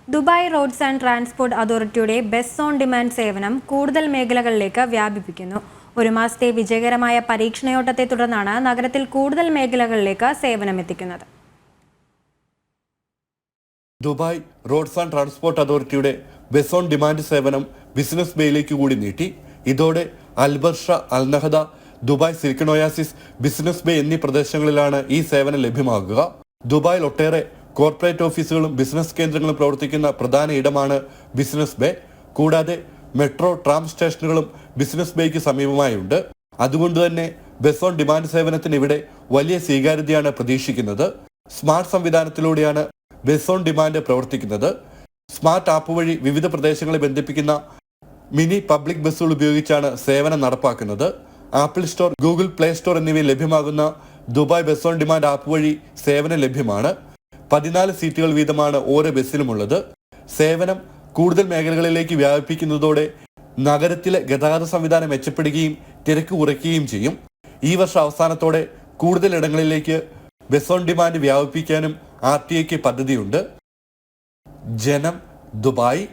Dubai Roads and Transport അതോറിറ്റിയുടെ bus on demand സേവനം കൂടുതൽ മേഖലകളിലേക്ക് വ്യാപിപ്പിക്കുന്നു. ഒരു മാസത്തെ വിജയകരമായ പരീക്ഷണയോട്ടത്തെ തുടർന്നാണ് നഗരത്തിൽ കൂടുതൽ മേഖലകളിലേക്ക് സേവനമെത്തിക്കുന്നത്. ദുബായ് റോഡ്സ് ആൻഡ് ട്രാൻസ്പോർട്ട് അതോറിറ്റിയുടെ ബസ് ഓൺ ഡിമാൻഡ് സേവനം ബിസിനസ് ബേയിലേക്ക് കൂടി നീട്ടി. ഇതോടെ Al Barsha, Al Nahda, Dubai Silicon Oasis, Business Bay എന്നീ പ്രദേശങ്ങളിലാണ് ഈ സേവനം ലഭ്യമാകുക. ദുബായിൽ ഒട്ടേറെ കോർപ്പറേറ്റ് ഓഫീസുകളും ബിസിനസ് കേന്ദ്രങ്ങളും പ്രവർത്തിക്കുന്ന പ്രധാന ഇടമാണ് ബിസിനസ് ബേ. കൂടാതെ മെട്രോ, ട്രാം സ്റ്റേഷനുകളും ബിസിനസ് ബേക്ക് സമീപമായുണ്ട്. അതുകൊണ്ട് തന്നെ ബസ് ഓൺ ഡിമാൻഡ് സേവനത്തിന് ഇവിടെ വലിയ സ്വീകാര്യതയാണ് പ്രതീക്ഷിക്കുന്നത്. സ്മാർട്ട് സംവിധാനത്തിലൂടെയാണ് ബസ് ഓൺ ഡിമാൻഡ് പ്രവർത്തിക്കുന്നത്. സ്മാർട്ട് ആപ്പ് വഴി വിവിധ പ്രദേശങ്ങളെ ബന്ധിപ്പിക്കുന്ന മിനി പബ്ലിക് ബസ്സുകൾ ഉപയോഗിച്ചാണ് സേവനം നടപ്പാക്കുന്നത്. Apple store, Google play store എന്നിവയിൽ ലഭ്യമാകുന്ന Dubai bus on demand app വഴി സേവനം ലഭ്യമാണ്. 14 സീറ്റുകൾ വീതമാണ് ഓരോ ബസ്സിലുമുള്ളത്. സേവനം കൂടുതൽ മേഖലകളിലേക്ക് വ്യാപിപ്പിക്കുന്നതോടെ നഗരത്തിലെ ഗതാഗത സംവിധാനം മെച്ചപ്പെടുകയും തിരക്ക് കുറയ്ക്കുകയും ചെയ്യും. ഈ വർഷം അവസാനത്തോടെ കൂടുതൽ ഇടങ്ങളിലേക്ക് ബസ് ഓൺ ഡിമാൻഡ് വ്യാപിപ്പിക്കാനും RTAക്ക് പദ്ധതിയുണ്ട്. ജനം, ദുബായ്.